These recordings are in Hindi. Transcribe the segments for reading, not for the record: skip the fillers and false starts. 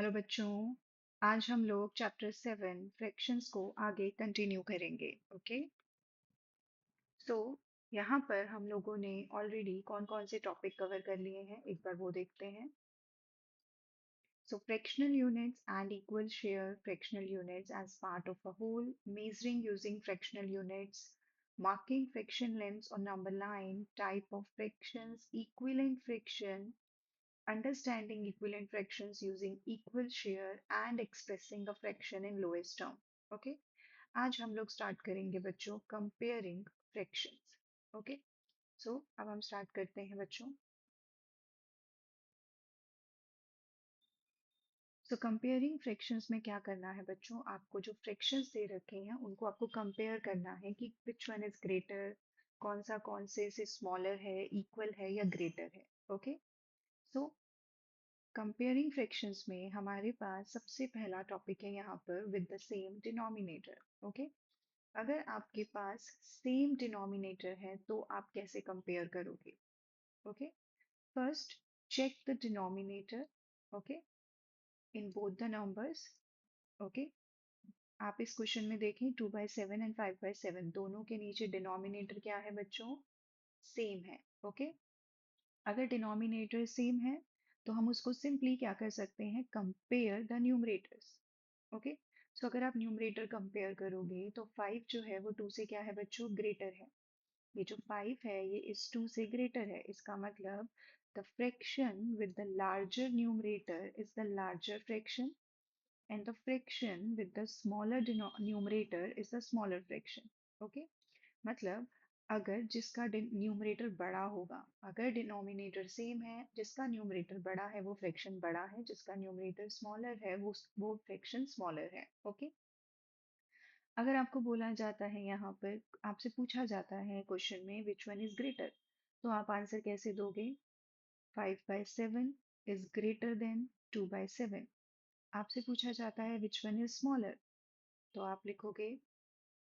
हेलो बच्चों। आज हम लोग चैप्टर 7 फ्रैक्शंस को आगे कंटिन्यू करेंगे। ओके। सो यहाँ पर हम लोगों ने ऑलरेडी कौन कौन से टॉपिक कवर कर लिए हैं एक बार वो देखते हैं। So fractional units and equal share fractional units as part of a whole, measuring using fractional units, marking friction lengths on number line, type of frictions, equivalent friction, understanding equivalent fractions using equal share and expressing a fraction in lowest term. Okay. आज हम लोग स्टार्ट करेंगे बच्चों कंपेयरिंग फ्रैक्शंस। ओके। सो अब हम स्टार्ट करते हैं बच्चों। सो कंपेयरिंग फ्रैक्शंस में क्या करना है बच्चों, आपको जो फ्रैक्शंस दे रखे हैं उनको आपको कंपेयर करना है कि विच वन इज ग्रेटर, कौन से स्मॉलर है, इक्वल है या ग्रेटर है। ओके। सो कंपेयरिंग फ्रैक्शंस में हमारे पास सबसे पहला टॉपिक है यहाँ पर with the same denominator. Okay. अगर आपके पास सेम डिनोमिनेटर है तो आप कैसे कंपेयर करोगे। Okay. First, check the denominator. Okay. In both the numbers. Okay. आप इस क्वेश्चन में देखें 2/7 एंड 5/7 दोनों के नीचे डिनोमिनेटर क्या है बच्चों, सेम है। ओके। अगर डिनोमिनेटर सेम है तो हम उसको सिंपली क्या कर सकते हैं, कंपेयर द न्यूमरेटर्स। ओके। सो अगर आप न्यूमरेटर कंपेयर करोगे तो 5 जो है वो 2 से क्या है बच्चों, ग्रेटर है। ये जो 5 है ये इस 2 से ग्रेटर है, इसका मतलब the fraction with the larger numerator is the larger fraction and the fraction with the smaller numerator is the smaller fraction. Okay. मतलब अगर जिसका न्यूमरेटर बड़ा होगा, अगर डिनोमिनेटर सेम है, जिसका न्यूमरेटर बड़ा है वो फ्रैक्शन बड़ा है, जिसका न्यूमरेटर स्मॉलर है वो फ्रैक्शन स्मॉलर है। ओके। अगर आपको बोला जाता है, यहाँ पर आपसे पूछा जाता है क्वेश्चन में विच वन इज ग्रेटर, तो आप आंसर कैसे दोगे। 5/7 इज ग्रेटर देन 2/7। आपसे पूछा जाता है विच वन इज स्मॉलर, तो आप लिखोगे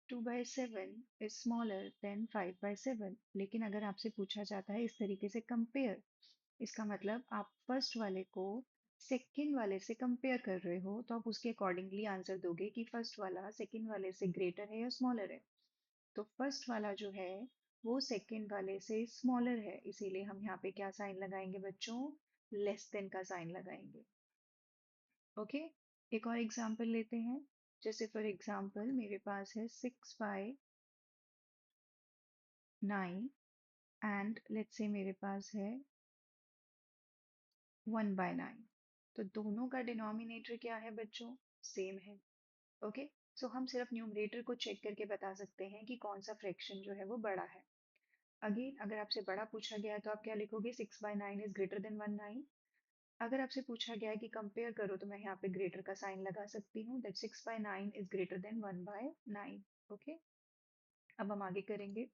2/7 is smaller than 5/7। लेकिन अगर आपसे पूछा जाता है इस तरीके से कंपेयर, इसका मतलब आप फर्स्ट वाले को सेकंड वाले से कंपेयर कर रहे हो, तो आप उसके अकॉर्डिंगली आंसर दोगे कि फर्स्ट वाला सेकंड वाले से ग्रेटर है या स्मॉलर है। तो फर्स्ट वाला जो है वो सेकंड वाले से स्मॉलर है, इसीलिए हम यहाँ पे क्या साइन लगाएंगे बच्चों, लेस देन का साइन लगाएंगे। ओके। एक और एग्जांपल लेते हैं। जैसे फॉर एग्जांपल मेरे पास है 6/9 एंड लेट्स से मेरे पास है 1/9। तो दोनों का डिनोमिनेटर क्या है बच्चों, सेम है। ओके। सो हम सिर्फ न्यूमरेटर को चेक करके बता सकते हैं कि कौन सा फ्रैक्शन जो है वो बड़ा है। अगेन अगर आपसे बड़ा पूछा गया है तो आप क्या लिखोगे, 6/9 इज ग्रेटर देन 1/9। अगर आपसे पूछा गया है कि कंपेयर करो तो मैं यहाँ पे ग्रेटर का साइन लगा सकती हूँ, that 6/9 is greater than 1/9। Okay. अब हम आगे करेंगे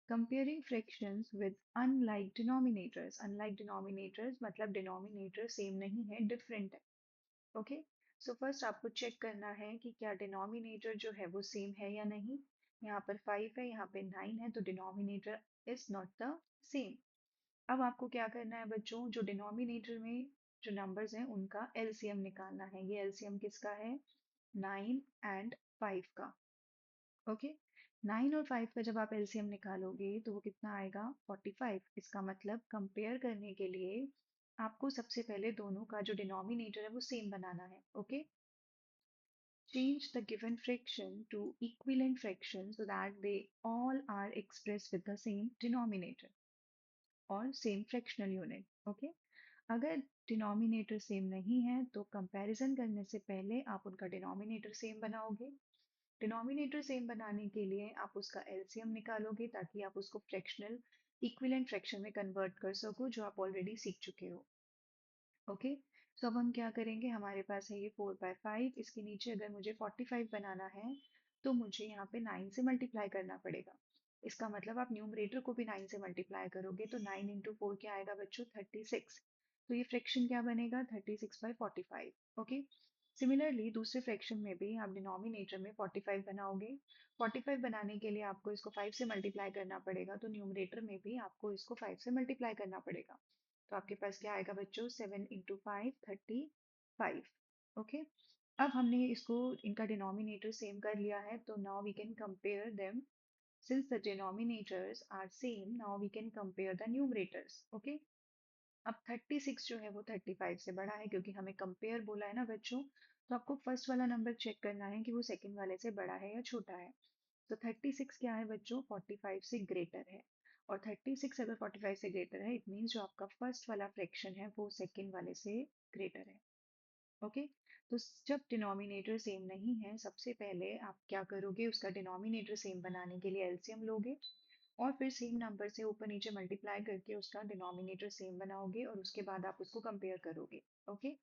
comparing fractions with unlike denominators। unlike denominators मतलब denominator सेम नहीं है, डिफरेंट है। ओके। सो फर्स्ट आपको चेक करना है कि क्या डिनोमिनेटर जो है वो सेम है या नहीं। यहाँ पर 5 है, यहाँ पे 9 है, तो denominator is not the same. अब आपको क्या करना है बच्चों, जो डिनोमिनेटर में जो नंबर्स हैं उनका एलसीएम निकालना है। ये एलसीएम किसका है, 9 एंड 5 का। ओके। 9 और 5 का जब आप एलसीएम निकालोगे तो वो कितना आएगा, 45। इसका मतलब कंपेयर करने के लिए आपको सबसे पहले दोनों का जो डिनोमिनेटर है वो सेम बनाना है। Okay. Change the given fraction to equivalent fraction so that they all are expressed with the same denominator और सेम फ्रैक्शनल यूनिट। ओके। अगर डिनोमिनेटर सेम नहीं है तो कंपैरिजन करने से पहले आप उनका डिनोमिनेटर सेम बनाओगे। डिनोमिनेटर सेम बनाने के लिए आप उसका एलसीएम निकालोगे ताकि आप उसको फ्रैक्शनल इक्विवेलेंट फ्रैक्शन में कन्वर्ट कर सको, जो आप ऑलरेडी सीख चुके हो। ओके। सो अब हम क्या करेंगे, हमारे पास है ये 4/5, इसके नीचे अगर मुझे 45 बनाना है तो मुझे यहाँ पे 9 से मल्टीप्लाई करना पड़ेगा। इसका मतलब आप न्यूमरेटर को भी 9 से मल्टीप्लाई करोगे तो 9 इंटू 4 क्या आएगा बच्चों, 36। तो ये फ्रैक्शन क्या बनेगा, 36/45। ओके। सिमिलरली दूसरे फ्रैक्शन में भी आप डिनोमिनेटर में 45 बनाओगे। 45 बनाने के लिए आपको इसको 5 से मल्टीप्लाई करना पड़ेगा, तो न्यूमरेटर में भी आपको इसको 5 से मल्टीप्लाई करना पड़ेगा। तो आपके पास क्या आएगा बच्चों, 7 इंटू 5, 30। 5। ओके, अब हमने इसको इनका डिनोमिनेटर सेम कर लिया है, तो now we can compare them. Since the denominators are same, now we can compare the numerators. Okay, अब 36 जो है वो 35 से बड़ा है, क्योंकि हमें कंपेयर बोला है ना बच्चों। तो आपको फर्स्ट वाला नंबर चेक करना है कि वो सेकंड वाले से बड़ा है या छोटा है। तो 36 क्या है बच्चों, 45 से ग्रेटर है। और 36 अगर 45 से ग्रेटर है, इट मीन्स जो आपका फर्स्ट वाला फ्रैक्शन है वो सेकंड वाले से ग्रेटर है। ओके, तो जब डिनोमिनेटर सेम नहीं है, सबसे पहले आप क्या करोगे, उसका डिनोमिनेटर सेम बनाने के लिए एलसीएम लोगे, और फिर सेम नंबर से ऊपर नीचे मल्टीप्लाई करके उसका डिनोमिनेटर सेम बनाओगे, और उसके बाद आप उसको कंपेयर करोगे। ओके,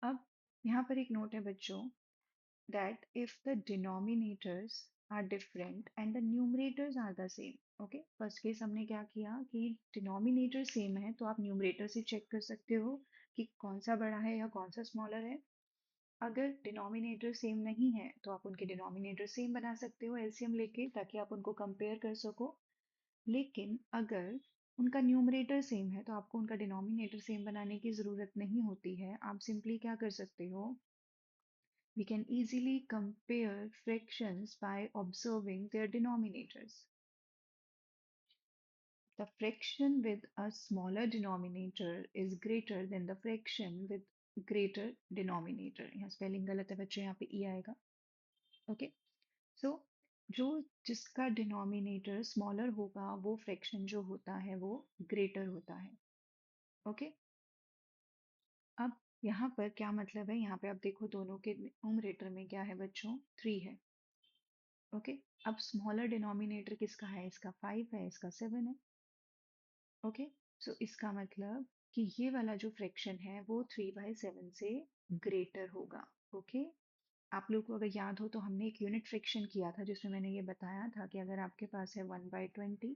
अब यहाँ पर एक नोट है बच्चों, that if the denominators are different and the numerators are the same. Okay, first case हमने क्या किया कि डिनोमिनेटर सेम है, तो आप न्यूमरेटर से चेक कर सकते हो कि कौन सा बड़ा है या कौन सा स्मॉलर है। अगर डिनोमिनेटर सेम नहीं है, तो आप उनके डिनोमिनेटर सेम बना सकते हो एलसीएम लेके, ताकि आप उनको कंपेयर कर सको। लेकिन अगर उनका न्यूमरेटर सेम है, तो आपको उनका डिनोमिनेटर सेम बनाने की ज़रूरत नहीं होती है। आप सिंपली क्या कर सकते हो, we can easily compare fractions by observing their denominators. The fraction with a smaller denominator is greater than the fraction with greater denominator. यहाँ स्पेलिंग गलत है बच्चों, यहाँ पे ई आएगा। ओके, सो जो जिसका डिनोमिनेटर स्मॉलर होगा, वो फ्रैक्शन जो होता है वो ग्रेटर होता है। ओके, अब यहाँ पर क्या मतलब है, यहाँ पे आप देखो दोनों के न्यूमरेटर में क्या है बच्चों, 3 है। ओके, अब स्मॉलर डिनोमिनेटर किसका है, इसका 5 है, इसका 7 है। ओके, सो इसका मतलब कि ये वाला जो फ्रैक्शन है वो 3/7 से ग्रेटर होगा। ओके, आप लोग को अगर याद हो तो हमने एक यूनिट फ्रैक्शन किया था, जिसमें मैंने ये बताया था कि अगर आपके पास है 1/20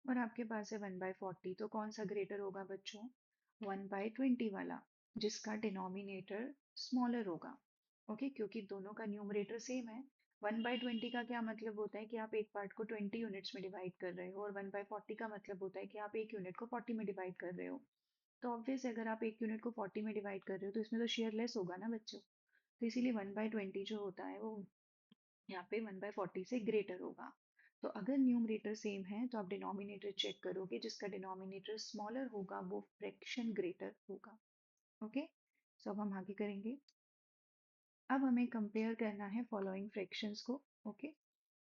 और आपके पास है 1/40, तो कौन सा ग्रेटर होगा बच्चों, 1/20 वाला, जिसका डिनोमिनेटर स्मॉलर होगा। ओके, क्योंकि दोनों का न्यूमरेटर सेम है। 1/20 का क्या मतलब होता है कि आप एक पार्ट को 20 यूनिट्स में डिवाइड कर रहे हो, और 1/40 का मतलब होता है कि आप एक यूनिट को 40 में डिवाइड कर रहे हो। तो ऑब्वियस अगर आप एक यूनिट को 40 में डिवाइड कर रहे हो, तो इसमें तो शेयर लेस होगा ना बच्चों। तो इसीलिए 1/20 जो होता है वो यहाँ पे 1/40 से ग्रेटर होगा। तो अगर न्यूमरेटर सेम है, तो आप डिनोमिनेटर चेक करोगे, जिसका डिनोमिनेटर स्मॉलर होगा वो फ्रैक्शन ग्रेटर होगा। ओके, सो अब हम आगे करेंगे। अब हमें कंपेयर करना है फॉलोइंग फ्रैक्शंस को। ओके,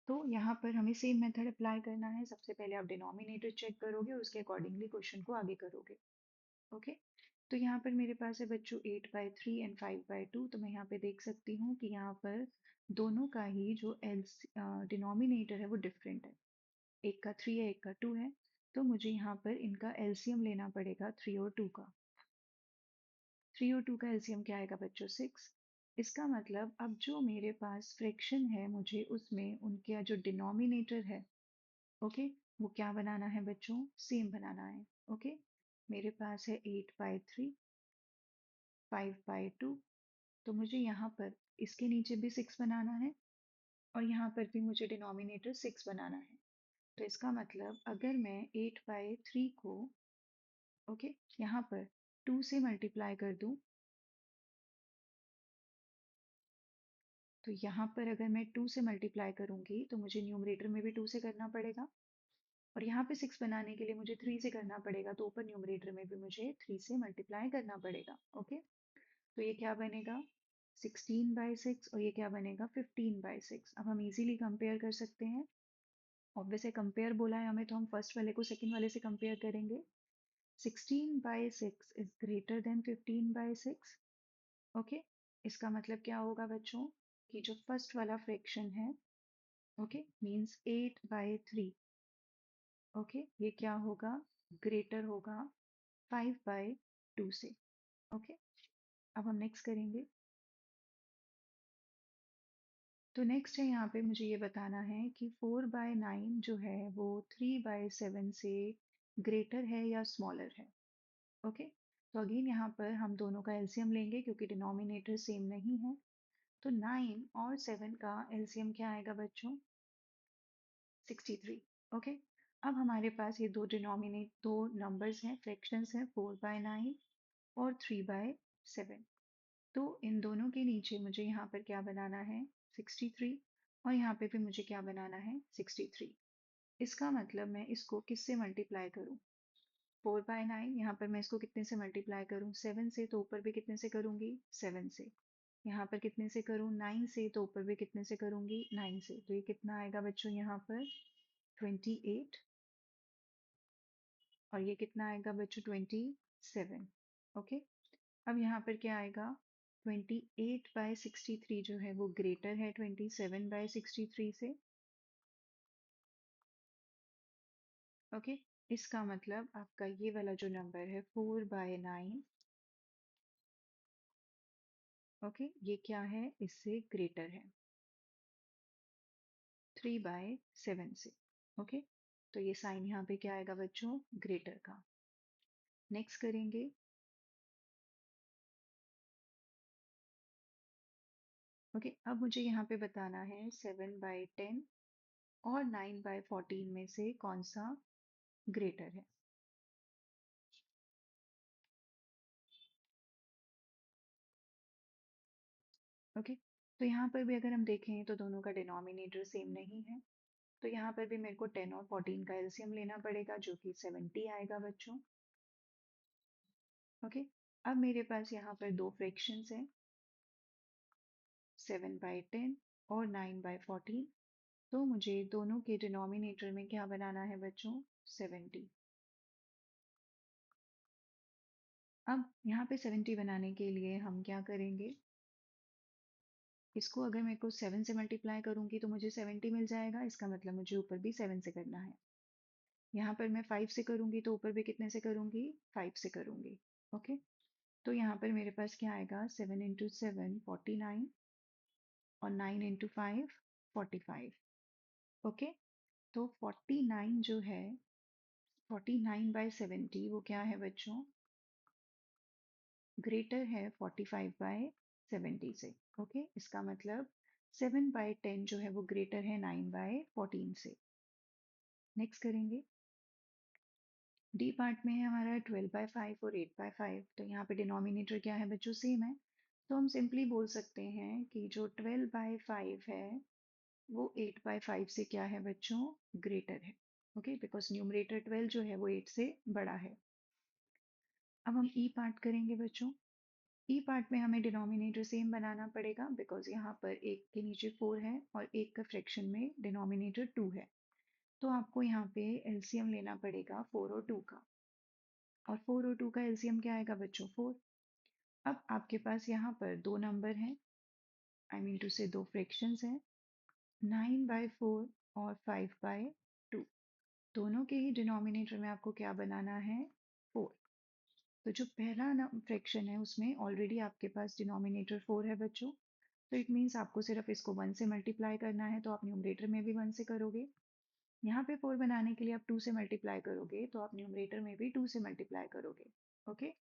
तो यहाँ पर हमें सेम मेथड अप्लाई करना है। सबसे पहले आप डिनोमिनेटर चेक करोगे, उसके अकॉर्डिंगली क्वेश्चन को आगे करोगे। ओके, तो यहाँ पर मेरे पास है बच्चों 8/3 एंड 5/2। तो मैं यहाँ पे देख सकती हूँ कि यहाँ पर दोनों का ही जो एल डिनोमिनेटर है वो डिफरेंट है। एक का 3 है, एक का 2 है। तो मुझे यहाँ पर इनका एलसीएम लेना पड़ेगा 3 और 2 का। 3 और 2 का एलसीएम क्या आएगा बच्चों, 6। इसका मतलब अब जो मेरे पास फ्रैक्शन है, मुझे उसमें उनका जो डिनोमिनेटर है, ओके, वो क्या बनाना है बच्चों, सेम बनाना है। ओके, मेरे पास है 8/3, 5/2। तो मुझे यहाँ पर इसके नीचे भी 6 बनाना है, और यहाँ पर भी मुझे डिनोमिनेटर 6 बनाना है। तो इसका मतलब अगर मैं 8/3 को, ओके, यहाँ पर 2 से मल्टीप्लाई कर दूं, तो यहाँ पर अगर मैं 2 से मल्टीप्लाई करूंगी, तो मुझे न्यूमरेटर में भी 2 से करना पड़ेगा, और यहाँ पे 6 बनाने के लिए मुझे 3 से करना पड़ेगा, तो ऊपर न्यूमरेटर में भी मुझे 3 से मल्टीप्लाई करना पड़ेगा। ओके, तो ये क्या बनेगा, 16/6, और ये क्या बनेगा, 15/6। अब हम इजीली कंपेयर कर सकते हैं। ऑब्वियस है, कंपेयर बोला है हमें, तो हम फर्स्ट वाले को सेकंड वाले से कंपेयर करेंगे। 16/6 इज ग्रेटर देन 15/6। ओके, इसका मतलब क्या होगा बच्चों, कि जो फर्स्ट वाला फ्रैक्शन है, ओके, मीन्स 8/3, ओके, ये क्या होगा, ग्रेटर होगा 5/2 से। ओके, अब हम नेक्स्ट करेंगे। तो नेक्स्ट है, यहाँ पे मुझे ये बताना है कि 4/9 जो है वो 3/7 से ग्रेटर है या स्मॉलर है। ओके, तो अगेन यहाँ पर हम दोनों का एलसीएम लेंगे, क्योंकि डिनोमिनेटर सेम नहीं है। तो 9 और 7 का एलसीएम क्या आएगा बच्चों, 63। ओके, अब हमारे पास ये दो नंबर्स हैं, फ्रैक्शंस हैं, 4/9 और 3/7। तो इन दोनों के नीचे मुझे यहाँ पर क्या बनाना है, 63, और यहाँ पे भी मुझे क्या बनाना है, 63। इसका मतलब मैं इसको किससे मल्टीप्लाई करूँ, 4/9। यहाँ पर मैं इसको कितने से मल्टीप्लाई करूँ, 7 से, तो ऊपर भी कितने से करूँगी, 7 से। यहाँ पर कितने से करूँ, 9 से, तो ऊपर भी कितने से करूँगी, 9 से। तो ये कितना आएगा बच्चों यहाँ पर, 28, और ये कितना आएगा बच्चों, 27। ओके, अब यहाँ पर क्या आएगा, 28/63 जो है वो ग्रेटर है 27/63 से। ओके, इसका मतलब आपका ये वाला जो नंबर है 4/9, ओके, ये क्या है, इससे ग्रेटर है 3/7 से। ओके, तो ये साइन यहाँ पे क्या आएगा बच्चों, ग्रेटर का। नेक्स्ट करेंगे, ओके, अब मुझे यहाँ पे बताना है 7/10 और 9/14 में से कौन सा ग्रेटर है। ओके, तो यहाँ पर भी अगर हम देखें तो दोनों का डिनोमिनेटर सेम नहीं है, तो यहाँ पर भी मेरे को 10 और 14 का एलसीएम लेना पड़ेगा, जो कि 70 आएगा बच्चों। ओके, अब मेरे पास यहाँ पर दो फ्रैक्शंस हैं, 7/10 और 9/14। तो मुझे दोनों के डिनोमिनेटर में क्या बनाना है बच्चों, 70। अब यहाँ पे 70 बनाने के लिए हम क्या करेंगे, इसको अगर मेरे को 7 से मल्टीप्लाई करूंगी तो मुझे 70 मिल जाएगा, इसका मतलब मुझे ऊपर भी 7 से करना है। यहाँ पर मैं 5 से करूंगी तो ऊपर भी कितने से करूंगी, 5 से करूंगी। ओके, तो यहाँ पर मेरे पास क्या आएगा, 7 इंटू 7 49, और 9 इंटू 5 45। ओके, तो 49 जो है, 49/70 वो क्या है बच्चों, ग्रेटर है 45/70 से। ओके, इसका मतलब 7/10 जो है वो ग्रेटर है 9/14 से। नेक्स्ट करेंगे, डी पार्ट में है हमारा 12/5 और 8/5। तो यहाँ पे डिनोमिनेटर क्या है बच्चों, सेम है। तो हम सिंपली बोल सकते हैं कि जो 12/5 है वो 8/5 से क्या है बच्चों, ग्रेटर है। ओके, बिकॉज न्यूमरेटर 12 जो है वो 8 से बड़ा है। अब हम ई पार्ट करेंगे बच्चों। ई पार्ट में हमें डिनोमिनेटर सेम बनाना पड़ेगा, बिकॉज यहाँ पर एक के नीचे 4 है और एक का फ्रैक्शन में डिनोमिनेटर 2 है। तो आपको यहाँ पे एलसीएम लेना पड़ेगा 4 और 2 का, और 4 और 2 का एलसीएम क्या आएगा बच्चों, 4। अब आपके पास यहाँ पर दो नंबर हैं, आई मीन टू से दो फ्रैक्शंस हैं, 9/4 और 5/2। दोनों के ही डिनोमिनेटर में आपको क्या बनाना है, 4। तो जो पहला फ्रैक्शन है उसमें ऑलरेडी आपके पास डिनोमिनेटर 4 है बच्चों, तो इट मीन्स आपको सिर्फ इसको 1 से मल्टीप्लाई करना है, तो आप न्यूमरेटर में भी 1 से करोगे। यहाँ पे 4 बनाने के लिए आप 2 से मल्टीप्लाई करोगे, तो आप न्यूमरेटर में भी 2 से मल्टीप्लाई करोगे। ओके,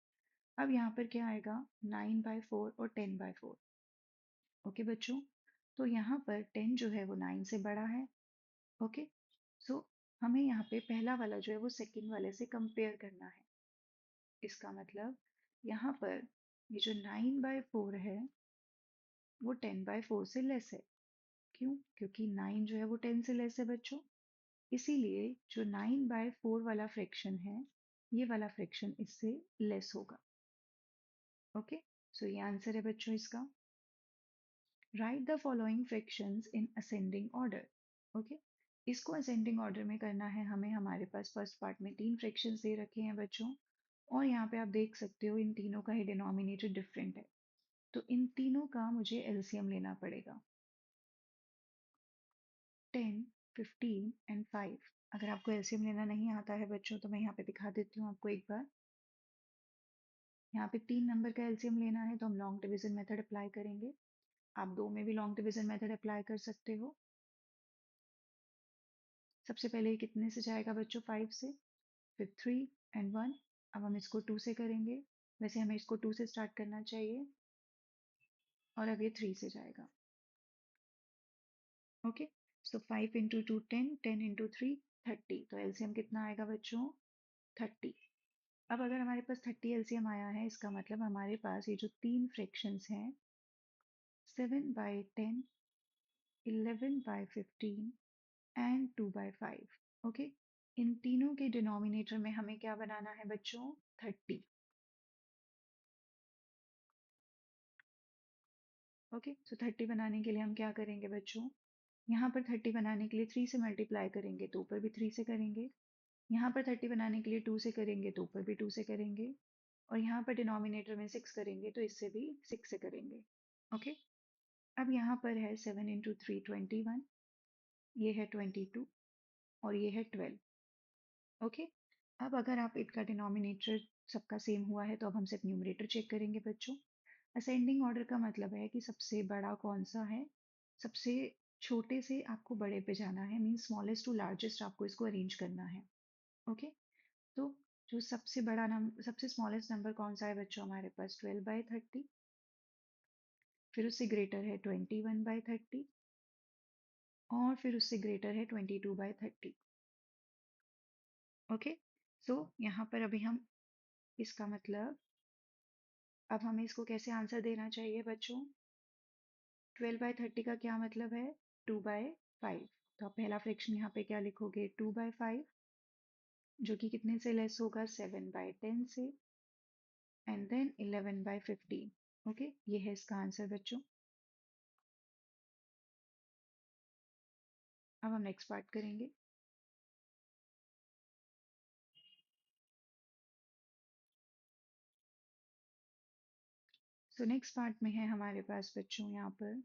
अब यहाँ पर क्या आएगा, 9/4 और 10/4। ओके बच्चों, तो यहाँ पर 10 जो है वो 9 से बड़ा है। ओके, सो हमें यहाँ पे पहला वाला जो है वो सेकंड वाले से कंपेयर करना है। इसका मतलब यहाँ पर ये जो 9/4 है वो 10/4 से लेस है। क्यों, क्योंकि 9 जो है वो 10 से लेस है बच्चों, इसीलिए जो 9/4 वाला फ्रैक्शन है ये वाला फ्रैक्शन इससे लेस होगा। ओके, सो ये आंसर है बच्चों इसका। Right the following fractions in ascending order. Okay, इसको असेंडिंग ऑर्डर में करना है हमें। हमारे पास फर्स्ट पार्ट में 3 फ्रैक्शंस दे रखे हैं बच्चों, और यहाँ पे आप देख सकते हो इन तीनों का ही डिनोमिनेटर डिफरेंट है, तो इन तीनों का मुझे एलसीएम लेना पड़ेगा। 10, 15 एंड 5। अगर आपको एलसीएम लेना नहीं आता है बच्चों तो मैं यहाँ पे दिखा देती हूँ आपको एक बार। यहाँ पे 3 नंबर का एलसीएम लेना है तो हम लॉन्ग डिवीजन मेथड अप्लाई करेंगे। आप 2 में भी लॉन्ग डिवीजन मेथड अप्लाई कर सकते हो। सबसे पहले ये कितने से जाएगा बच्चों, 5 से, फिर 3 एंड 1। अब हम इसको 2 से करेंगे, वैसे हमें इसको 2 से स्टार्ट करना चाहिए, और अब ये 3 से जाएगा। ओके, सो 5 इंटू 2 10, 10 इंटू 3 30। तो एलसीएम कितना आएगा बच्चों, 30। अब अगर हमारे पास 30 एलसीएम आया है, इसका मतलब हमारे पास ये जो तीन फ्रैक्शंस हैं, 7/10, 11/15 एंड 2/5, ओके, इन तीनों के डिनोमिनेटर में हमें क्या बनाना है बच्चों? 30। ओके, सो 30 बनाने के लिए हम क्या करेंगे बच्चों? यहाँ पर 30 बनाने के लिए 3 से मल्टीप्लाई करेंगे तो ऊपर भी 3 से करेंगे, यहाँ पर 30 बनाने के लिए 2 से करेंगे तो ऊपर भी 2 से करेंगे, और यहाँ पर डिनोमिनेटर में 6 करेंगे तो इससे भी 6 से करेंगे। ओके, अब यहाँ पर है 7 इंटू 3 21, ये है 22 और ये है 12। ओके, अब अगर आप इनका डिनोमिनेटर सबका सेम हुआ है तो अब हम सिर्फ न्यूमरेटर चेक करेंगे बच्चों। असेंडिंग ऑर्डर का मतलब है कि सबसे बड़ा कौन सा है, सबसे छोटे से आपको बड़े पे जाना है, मीन स्मॉलेस्ट टू लार्जेस्ट आपको इसको अरेंज करना है। ओके, तो जो सबसे बड़ा नंबर, सबसे स्मॉलेस्ट नंबर कौन सा है बच्चों? हमारे पास 12/30, फिर उससे ग्रेटर है 21/30, और फिर उससे ग्रेटर है 22/30। ओके, सो यहाँ पर अभी हम इसका मतलब, अब हमें इसको कैसे आंसर देना चाहिए बच्चों? 12/30 का क्या मतलब है? 2/5। तो आप पहला फ्रैक्शन यहाँ पे क्या लिखोगे? 2/5, जो कि कितने से लेस होगा? 7/10 से, एंड देन 11/15। ओके, ये है इसका आंसर बच्चों। अब हम नेक्स्ट पार्ट करेंगे। सो नेक्स्ट पार्ट में है हमारे पास बच्चों यहाँ पर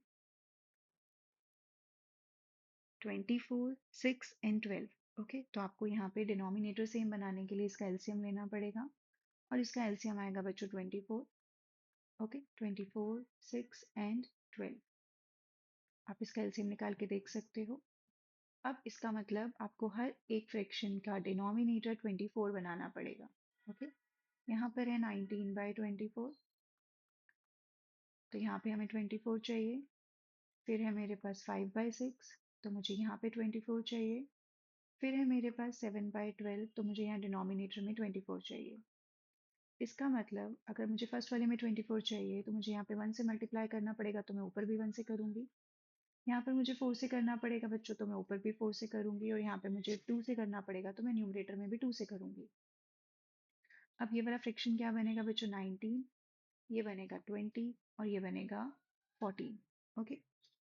24, 6 एंड 12। ओके, तो आपको यहाँ पे डिनोमिनेटर सेम बनाने के लिए इसका एलसीएम लेना पड़ेगा, और इसका एलसीएम आएगा बच्चों 24। Okay, 24, 6 and 12। आप इसका एलसीएम निकाल के देख सकते हो। अब इसका मतलब आपको हर एक फ्रैक्शन का डिनोमिनेटर 24 बनाना पड़ेगा। ओके, यहाँ पर है 19/24, तो यहाँ पे हमें 24 चाहिए। फिर है मेरे पास 5/6, तो मुझे यहाँ पे 24 चाहिए। फिर है मेरे पास 7/12, तो मुझे यहाँ डिनोमिनेटर में 24 चाहिए। इसका मतलब अगर मुझे फर्स्ट वाले में 24 चाहिए तो मुझे यहाँ पे 1 से मल्टीप्लाई करना पड़ेगा, तो मैं ऊपर भी 1 से करूँगी। यहाँ पर मुझे 4 से करना पड़ेगा बच्चों, तो मैं ऊपर भी 4 से करूँगी, और यहाँ पे मुझे 2 से करना पड़ेगा तो मैं न्यूमरेटर में भी 2 से करूँगी। अब ये वाला फ्रैक्शन क्या बनेगा बच्चों? 19, ये बनेगा 20, और ये बनेगा 14। ओके,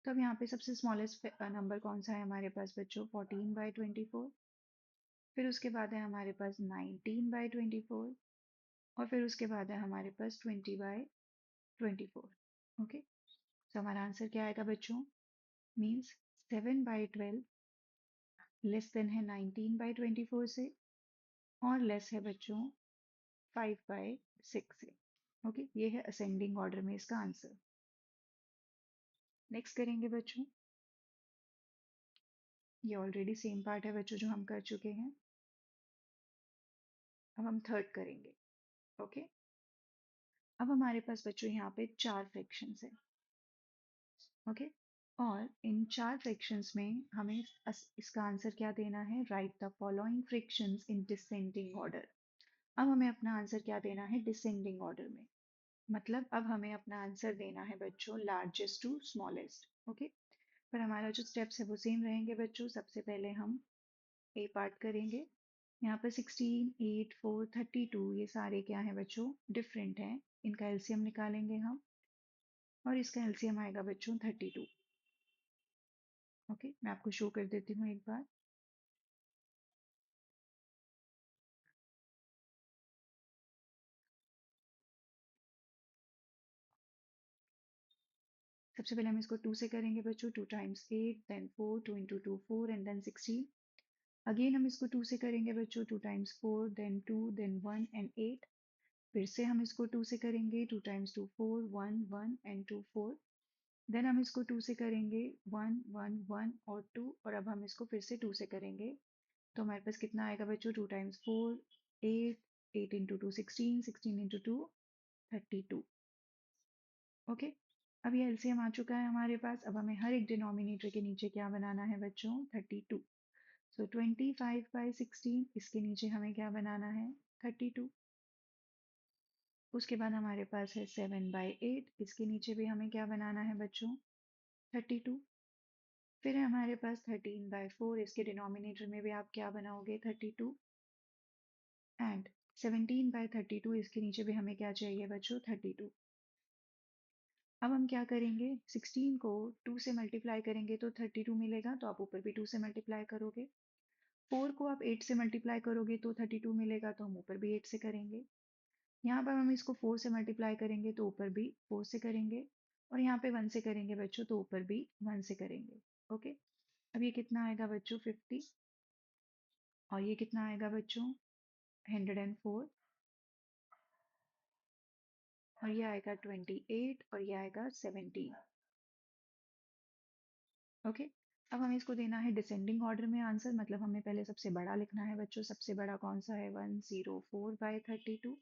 तो अब यहाँ पे सबसे स्मॉलेस्ट नंबर कौन सा है हमारे पास बच्चों? 14/24, फिर उसके बाद है हमारे पास 19/24, और फिर उसके बाद है हमारे पास 20/24। ओके, तो हमारा आंसर क्या आएगा बच्चों? मीन्स 7/12 लेस देन है 19/24 से, और लेस है बच्चों 5/6 से। ओके, ये है असेंडिंग ऑर्डर में इसका आंसर। नेक्स्ट करेंगे बच्चों, ये ऑलरेडी सेम पार्ट है बच्चों जो हम कर चुके हैं। अब हम थर्ड करेंगे। ओके, अब हमारे पास बच्चों यहाँ पे 4 फ्रैक्शंस है। ओके, और इन 4 फ्रैक्शंस में हमें इसका आंसर क्या देना है? Right the following fractions in descending order. अब हमें अपना आंसर क्या देना है? डिसेंडिंग ऑर्डर में। मतलब अब हमें अपना आंसर देना है बच्चों लार्जेस्ट टू स्मॉलेस्ट। ओके, पर हमारा जो स्टेप्स है वो सेम रहेंगे बच्चों। सबसे पहले हम ए पार्ट करेंगे। यहाँ पर 16, 8, 4, 32, ये सारे क्या है बच्चों? डिफरेंट हैं। इनका एलसीएम निकालेंगे हम, और इसका एलसीएम आएगा बच्चों 32। ओके, मैं आपको शो कर देती हूँ एक बार। सबसे पहले हम इसको 2 से करेंगे बच्चों। 2 times 8, then 4, 2 into 2 4, and then 16। Again हम इसको 2 से करेंगे बच्चों। 2 टाइम्स 4, देन 2, देन 1 एंड 8। फिर से हम इसको 2 से करेंगे। 2 टाइम्स 2 4, 1 1 एंड 2 4। देन हम इसको 2 से करेंगे। 1 1 1 और 2, और अब हम इसको फिर से 2 से करेंगे। तो हमारे पास कितना आएगा बच्चों? 2 टाइम्स 4, 8, 8 इंटू 2 16, 16 इंटू 2 32। ओके, अब ये एलसीएम आ चुका है हमारे पास। अब हमें हर एक डिनोमिनेटर के नीचे क्या बनाना है बच्चों? 32। सो 25/16, इसके नीचे हमें क्या बनाना है? 32। उसके बाद हमारे पास है 7/8, इसके नीचे भी हमें क्या बनाना है बच्चों, 32। फिर है हमारे पास 13/4, इसके डिनोमिनेटर में भी आप क्या बनाओगे, 32। एंड 17/32, इसके नीचे भी हमें क्या चाहिए बच्चों, 32। अब हम क्या करेंगे, 16 को 2 से मल्टीप्लाई करेंगे तो 32 मिलेगा, तो आप ऊपर भी 2 से मल्टीप्लाई करोगे। 4 को आप 8 से मल्टीप्लाई करोगे तो 32 मिलेगा, तो हम ऊपर भी 8 से करेंगे। यहाँ पर हम इसको 4 से मल्टीप्लाई करेंगे तो ऊपर भी 4 से करेंगे, और यहाँ पे 1 से करेंगे बच्चों तो ऊपर भी 1 से करेंगे। ओके, अब ये कितना आएगा बच्चों, 50, और ये कितना आएगा बच्चों, 104, और ये आएगा 28, और ये आएगा 17। ओके, अब हमें इसको देना है डिसेंडिंग ऑर्डर में आंसर, मतलब हमें पहले सबसे बड़ा लिखना है बच्चों। सबसे बड़ा कौन सा है, 104/32।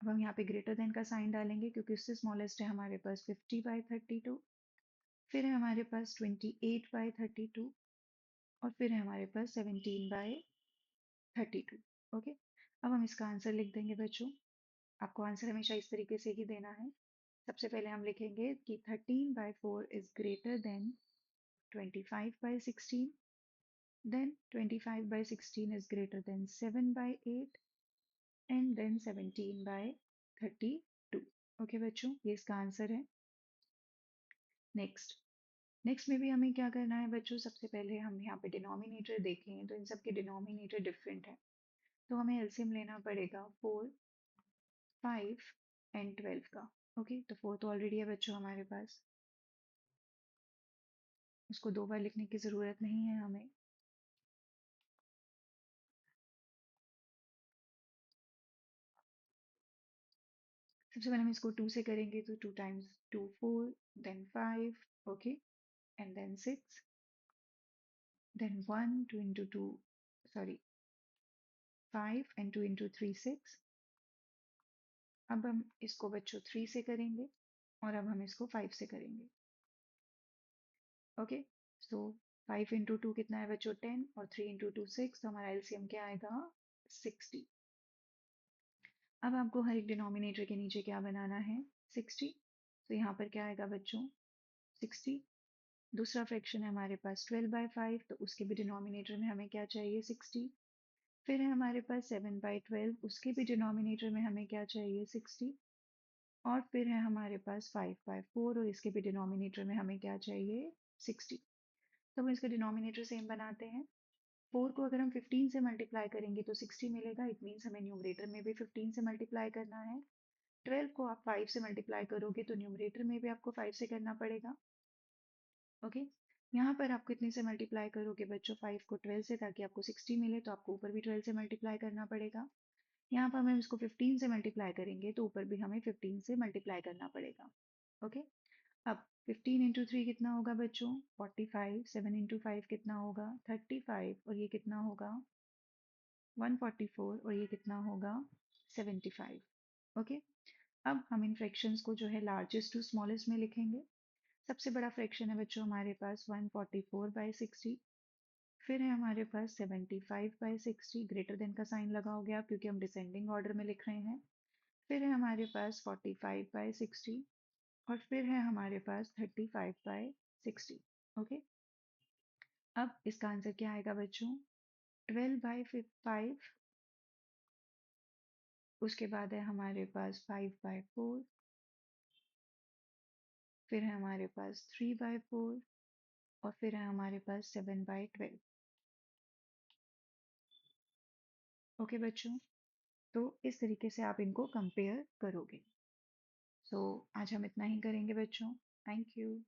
अब हम यहाँ पे ग्रेटर देन का साइन डालेंगे क्योंकि उससे स्मॉलेस्ट है हमारे पास 50/32। फिर है हमारे पास 28/32, और फिर है हमारे पास 17/32। ओके, अब हम इसका आंसर लिख देंगे बच्चों। आपको आंसर हमेशा इस तरीके से ही देना है। सबसे पहले हम लिखेंगे कि 13/4 is greater than 25/16, then 25/16 is greater than 7/8, and then 17/32। Okay बच्चों, ये इसका आंसर है। नेक्स्ट, नेक्स्ट में भी हमें क्या करना है बच्चों, सबसे पहले हम यहाँ पे डिनोमिनेटर देखें तो इन सब के डिनोमिनेटर डिफरेंट है, तो हमें एलसीएम लेना पड़ेगा 4, 5 एंड 12 का। ओके, तो 4 तो ऑलरेडी है बच्चों हमारे पास, उसको 2 बार लिखने की ज़रूरत नहीं है हमें। सबसे पहले हम इसको 2 से करेंगे तो 2 times 2 4, then 5, okay, and then 6, then 1 2 into 2, sorry, 5 and 2 into 3 6। अब हम इसको बच्चों 3 से करेंगे, और अब हम इसको 5 से करेंगे। ओके, सो 5 into 2 कितना है बच्चों, 10, और 3 into 2 6, तो हमारा एलसीएम क्या आएगा, 60। अब आपको हर एक डिनोमिनेटर के नीचे क्या बनाना है, 60। तो यहाँ पर क्या आएगा बच्चों, 60। दूसरा फ्रैक्शन है हमारे पास 12/5, तो उसके भी डिनोमिनेटर में हमें क्या चाहिए, 60। फिर है हमारे पास 7/12, उसके भी डिनोमिनेटर में हमें क्या चाहिए, 60। और फिर है हमारे पास 5/4, और इसके भी डिनोमिनेटर में हमें क्या चाहिए, 60। तो हम इसका डिनोमिनेटर सेम बनाते हैं। 4 को अगर हम 15 से मल्टीप्लाई करेंगे तो 60 मिलेगा, इट मीन्स हमें न्यूमरेटर में भी 15 से मल्टीप्लाई करना है। 12 को आप 5 से मल्टीप्लाई करोगे तो न्यूमरेटर में भी आपको 5 से करना पड़ेगा। ओके, यहाँ पर आप कितने से मल्टीप्लाई करोगे बच्चों, 5 को 12 से, ताकि आपको 60 मिले, तो आपको ऊपर भी 12 से मल्टीप्लाई करना पड़ेगा। यहाँ पर हम इसको 15 से मल्टीप्लाई करेंगे तो ऊपर भी हमें 15 से मल्टीप्लाई करना पड़ेगा। ओके, अब 15 इंटू 3 कितना होगा बच्चों, 45, 7 इंटू 5 कितना होगा, 35, और ये कितना होगा, 144, और ये कितना होगा, 75। ओके, अब हम इन फ्रैक्शंस को जो है लार्जेस्ट टू स्मॉलेस्ट में लिखेंगे। सबसे बड़ा फ्रैक्शन है बच्चों हमारे पास 144/60, फिर है हमारे पास 75/60, ग्रेटर देन का साइन लगाओगे आप क्योंकि हम डिसेंडिंग ऑर्डर में लिख रहे हैं। फिर है हमारे पास 45/60, और फिर है हमारे पास 35/60। ओके, अब इसका आंसर क्या आएगा बच्चों, 12/5, उसके बाद है हमारे पास 5/4, फिर है हमारे पास 3/4, और फिर है हमारे पास 7/12। ओके बच्चों, तो इस तरीके से आप इनको कंपेयर करोगे। सो आज हम इतना ही करेंगे बच्चों। Thank you.